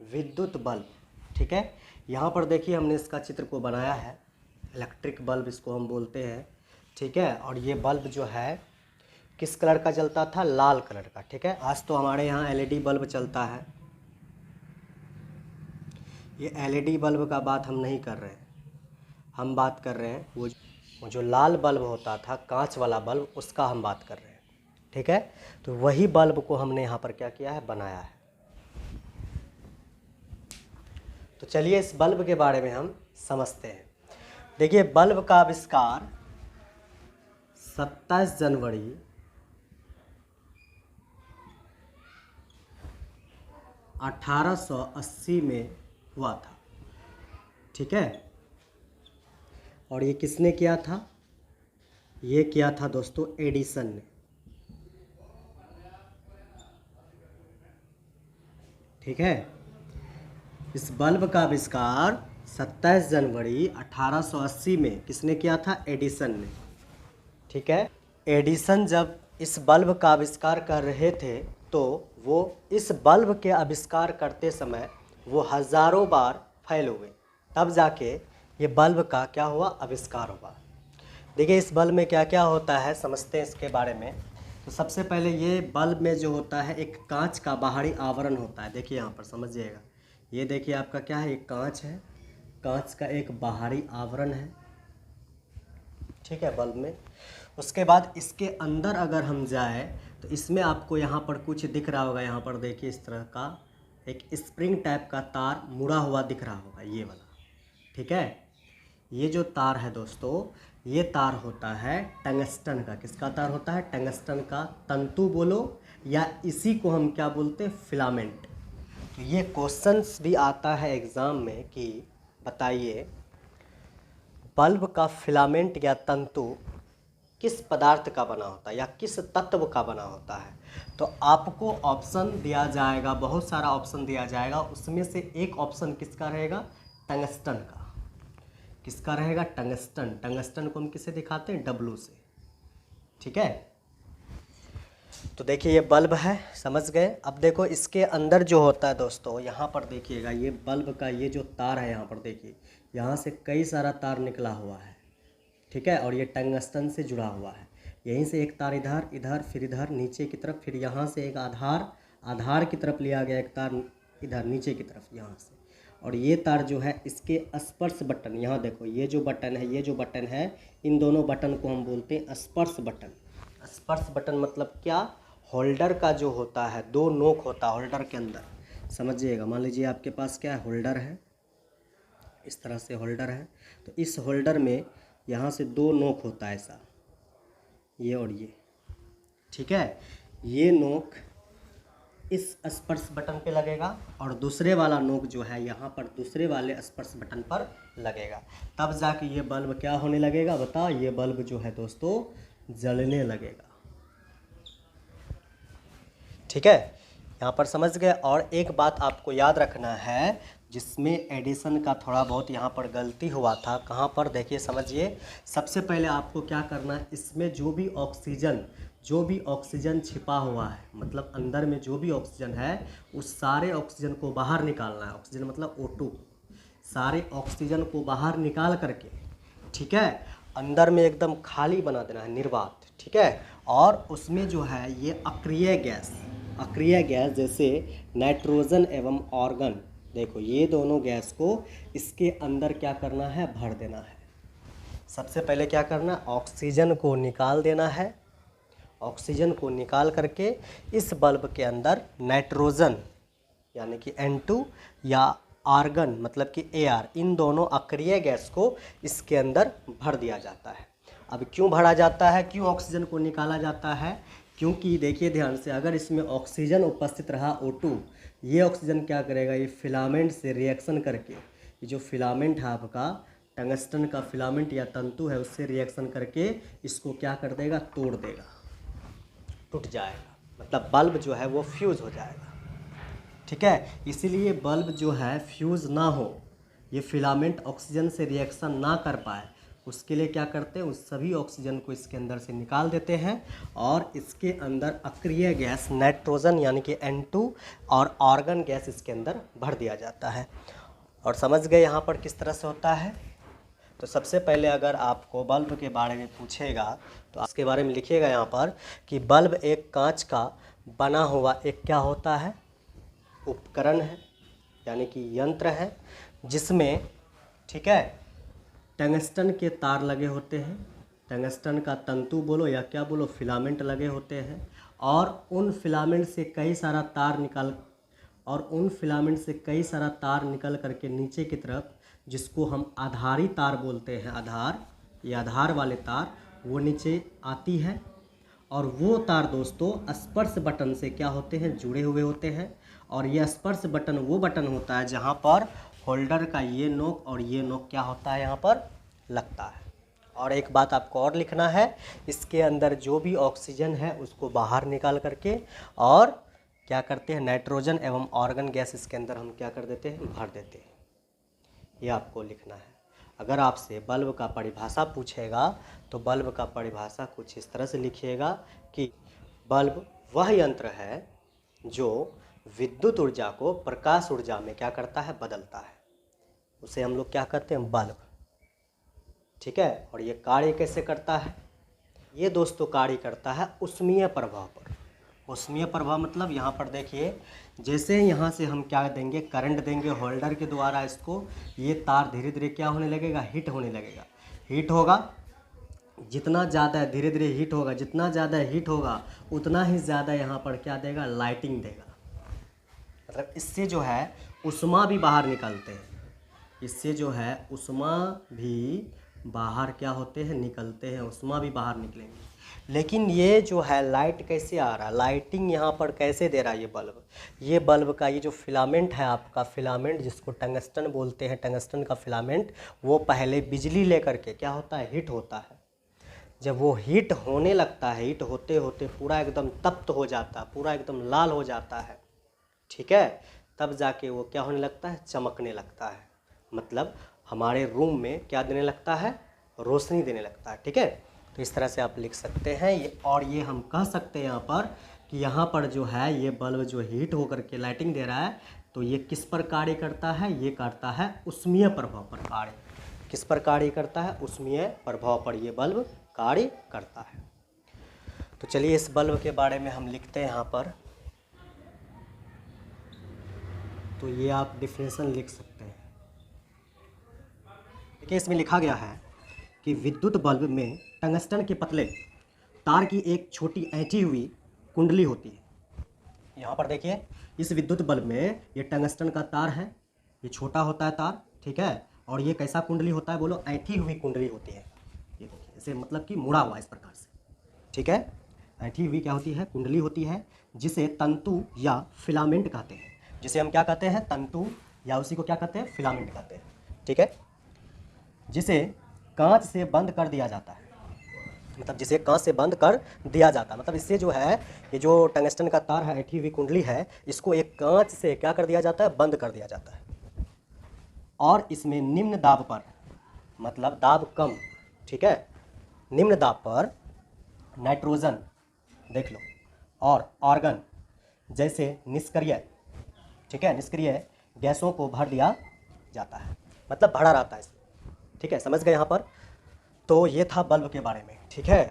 विद्युत बल्ब। ठीक है, यहाँ पर देखिए हमने इसका चित्र को बनाया है, इलेक्ट्रिक बल्ब इसको हम बोलते हैं। ठीक है, और ये बल्ब जो है किस कलर का जलता था? लाल कलर का। ठीक है, आज तो हमारे यहाँ एलईडी बल्ब चलता है। ये एलईडी बल्ब का बात हम नहीं कर रहे हैं, हम बात कर रहे हैं वो जो लाल बल्ब होता था, कांच वाला बल्ब, उसका हम बात कर रहे हैं। ठीक है, तो वही बल्ब को हमने यहाँ पर क्या किया है? बनाया है। तो चलिए इस बल्ब के बारे में हम समझते हैं। देखिए, बल्ब का आविष्कार 27 जनवरी 1880 में हुआ था। ठीक है, और ये किसने किया था? ये किया था दोस्तों एडिसन ने। ठीक है, इस बल्ब का आविष्कार 27 जनवरी 1880 में किसने किया था? एडिसन ने। ठीक है, एडिसन जब इस बल्ब का आविष्कार कर रहे थे तो वो इस बल्ब के आविष्कार करते समय वो हज़ारों बार फेल हुए, तब जाके ये बल्ब का क्या हुआ? आविष्कार हुआ। देखिए, इस बल्ब में क्या क्या होता है समझते हैं इसके बारे में। तो सबसे पहले ये बल्ब में जो होता है एक कांच का बाहरी आवरण होता है। देखिए यहाँ पर समझिएगा, ये देखिए आपका क्या है? एक कांच है, कांच का एक बाहरी आवरण है। ठीक है, बल्ब में। उसके बाद इसके अंदर अगर हम जाए तो इसमें आपको यहाँ पर कुछ दिख रहा होगा। यहाँ पर देखिए इस तरह का एक स्प्रिंग टाइप का तार मुड़ा हुआ दिख रहा होगा, ये वाला। ठीक है, ये जो तार है दोस्तों, ये तार होता है टंगस्टन का। किसका तार होता है? टंगस्टन का। तंतु बोलो या इसी को हम क्या बोलते हैं? फिलामेंट। तो ये क्वेश्चंस भी आता है एग्ज़ाम में कि बताइए बल्ब का फिलामेंट या तंतु किस पदार्थ का बना होता है या किस तत्व का बना होता है। तो आपको ऑप्शन दिया जाएगा, बहुत सारा ऑप्शन दिया जाएगा, उसमें से एक ऑप्शन किसका रहेगा? टंगस्टन का। किसका रहेगा? टंगस्टन। टंगस्टन को हम किसे दिखाते हैं? डब्लू से। ठीक है, तो देखिए ये बल्ब है, समझ गए। अब देखो इसके अंदर जो होता है दोस्तों, यहाँ पर देखिएगा, ये बल्ब का ये जो तार है, यहाँ पर देखिए, यहाँ से कई सारा तार निकला हुआ है। ठीक है, और ये टंगस्टन से जुड़ा हुआ है। यहीं से एक तार इधर, इधर, फिर इधर नीचे की तरफ, फिर यहाँ से एक आधार की तरफ लिया गया एक तार इधर नीचे की तरफ, यहाँ से। और ये तार जो है इसके स्पर्श बटन, यहाँ देखो ये जो बटन है, ये जो बटन है, इन दोनों बटन को हम बोलते हैं स्पर्श बटन। स्पर्श बटन मतलब क्या? होल्डर का जो होता है, दो नोक होता है होल्डर के अंदर। समझिएगा, मान लीजिए आपके पास क्या है? होल्डर है, इस तरह से होल्डर है। तो इस होल्डर में यहाँ से दो नोक होता है ऐसा, ये और ये। ठीक है, ये नोक इस स्पर्श बटन पे लगेगा और दूसरे वाला नोक जो है यहाँ पर दूसरे वाले स्पर्श बटन पर लगेगा। तब जाके ये बल्ब क्या होने लगेगा? बताओ, ये बल्ब जो है दोस्तों जलने लगेगा। ठीक है, यहाँ पर समझ गए। और एक बात आपको याद रखना है जिसमें एडिसन का थोड़ा बहुत यहाँ पर गलती हुआ था। कहाँ पर? देखिए समझिए, सबसे पहले आपको क्या करना है, इसमें जो भी ऑक्सीजन छिपा हुआ है, मतलब अंदर में जो भी ऑक्सीजन है, उस सारे ऑक्सीजन को बाहर निकालना है। ऑक्सीजन मतलब O2, सारे ऑक्सीजन को बाहर निकाल करके, ठीक है, अंदर में एकदम खाली बना देना है, निर्वात। ठीक है, और उसमें जो है ये अक्रिय गैस जैसे नाइट्रोजन एवं ऑर्गन, देखो ये दोनों गैस को इसके अंदर क्या करना है? भर देना है। सबसे पहले क्या करना? ऑक्सीजन को निकाल देना है। ऑक्सीजन को निकाल करके इस बल्ब के अंदर नाइट्रोजन यानी कि N2 या आर्गन मतलब कि Ar, इन दोनों अक्रिय गैस को इसके अंदर भर दिया जाता है। अब क्यों भरा जाता है, क्यों ऑक्सीजन को निकाला जाता है? क्योंकि देखिए ध्यान से, अगर इसमें ऑक्सीजन उपस्थित रहा O2, ये ऑक्सीजन क्या करेगा? ये फिलामेंट से रिएक्शन करके, ये जो फिलामेंट है आपका टंगस्टन का फिलामेंट या तंतु है, उससे रिएक्शन करके इसको क्या कर देगा? तोड़ देगा, टूट जाएगा, मतलब बल्ब जो है वो फ्यूज़ हो जाएगा। ठीक है, इसीलिए बल्ब जो है फ्यूज़ ना हो, ये फिलामेंट ऑक्सीजन से रिएक्शन ना कर पाए, उसके लिए क्या करते हैं, उस सभी ऑक्सीजन को इसके अंदर से निकाल देते हैं और इसके अंदर अक्रिय गैस नाइट्रोजन यानी कि N2 और आर्गन गैस इसके अंदर भर दिया जाता है। और समझ गए यहाँ पर किस तरह से होता है। तो सबसे पहले अगर आपको बल्ब के बारे में पूछेगा तो इसके बारे में लिखिएगा यहाँ पर कि बल्ब एक कांच का बना हुआ एक क्या होता है, उपकरण है यानी कि यंत्र है, जिसमें ठीक है टंगस्टन के तार लगे होते हैं, टंगस्टन का तंतु बोलो या क्या बोलो, फिलामेंट लगे होते हैं और उन फिलामेंट से कई सारा तार निकल करके नीचे की तरफ, जिसको हम आधारी तार बोलते हैं, ये आधार वाले तार वो नीचे आती है और वो तार दोस्तों स्पर्श बटन से क्या होते हैं, जुड़े हुए होते हैं। और ये स्पर्श बटन वो बटन होता है जहाँ पर होल्डर का ये नोक और ये नोक क्या होता है, यहाँ पर लगता है। और एक बात आपको और लिखना है, इसके अंदर जो भी ऑक्सीजन है उसको बाहर निकाल करके और क्या करते हैं, नाइट्रोजन एवं आर्गन गैस इसके अंदर हम क्या कर देते हैं, भर देते हैं। ये आपको लिखना है। अगर आपसे बल्ब का परिभाषा पूछेगा तो बल्ब का परिभाषा कुछ इस तरह से लिखिएगा कि बल्ब वह यंत्र है जो विद्युत ऊर्जा को प्रकाश ऊर्जा में क्या करता है, बदलता है। उसे हम लोग क्या कहते हैं, बल्ब। ठीक है। और ये कार्य कैसे करता है, ये दोस्तों कार्य करता है ऊष्मीय प्रभाव पर। ऊष्मीय प्रभाव मतलब यहाँ पर देखिए, जैसे यहाँ से हम क्या देंगे, करंट देंगे होल्डर के द्वारा, इसको ये तार धीरे धीरे क्या होने लगेगा, हीट होने लगेगा। हीट होगा, जितना ज़्यादा धीरे धीरे हीट होगा, जितना ज़्यादा हीट होगा उतना ही ज़्यादा यहाँ पर क्या देगा, लाइटिंग देगा। मतलब इससे जो है ऊष्मा भी बाहर निकलते हैं, इससे जो है ऊष्मा भी बाहर क्या होते हैं, निकलते हैं, ऊष्मा भी बाहर निकलेंगे। लेकिन ये जो है लाइट कैसे आ रहा है, लाइटिंग यहाँ पर कैसे दे रहा है ये बल्ब का ये जो फिलामेंट है आपका, फिलामेंट जिसको टंगस्टन बोलते हैं, टंगस्टन का फिलामेंट, वो पहले बिजली लेकर के क्या होता है, हीट होता है। जब वो हीट होने लगता है, हीट होते होते पूरा एकदम तप्त हो जाता है, पूरा एकदम लाल हो जाता है, ठीक है, तब जाके वो क्या होने लगता है, चमकने लगता है। मतलब हमारे रूम में क्या देने लगता है, रोशनी देने लगता है। ठीक है। तो इस तरह से आप लिख सकते हैं ये। और ये हम कह सकते हैं यहाँ पर कि यहाँ पर जो है ये बल्ब जो हीट होकर के लाइटिंग दे रहा है, तो ये किस पर कार्य करता है, ये करता है ऊष्मीय प्रभाव पर कार्य। किस पर कार्य करता है, ऊष्मीय प्रभाव पर ये बल्ब कार्य करता है। तो चलिए इस बल्ब के बारे में हम लिखते हैं यहाँ पर। तो ये आप डिफिनेशन लिख सकते हैं। देखिए इसमें लिखा गया है कि विद्युत बल्ब में टंगस्टन के पतले तार की एक छोटी ऐंठी हुई कुंडली होती है। यहाँ पर देखिए इस विद्युत बल्ब में ये टंगस्टन का तार है, ये छोटा होता है तार, ठीक है, और ये कैसा कुंडली होता है बोलो, ऐंठी हुई कुंडली होती है। ये देखिए इसे मतलब कि मुड़ा हुआ इस प्रकार से, ठीक है। ऐंठी हुई क्या होती है, कुंडली होती है, जिसे तंतु या फिलामेंट कहते हैं। जिसे हम क्या कहते हैं, तंतु या उसी को क्या कहते हैं, फिलामेंट कहते हैं। ठीक है। जिसे कांच से बंद कर दिया जाता है, मतलब जिसे कांच से बंद कर दिया जाता है, मतलब इससे जो है ये जो टंगस्टन का तार है, ऐंठी हुई कुंडली है, इसको एक कांच से क्या कर दिया जाता है, बंद कर दिया जाता है। और इसमें निम्न दाब पर, मतलब दाब कम, ठीक है, निम्न दाब पर नाइट्रोजन देख लो और आर्गन जैसे निष्क्रिय, ठीक है, निष्क्रिय गैसों को भर दिया जाता है, मतलब भरा रहता है इसमें। ठीक है, समझ गए यहाँ पर। तो ये था बल्ब के बारे में। ठीक है।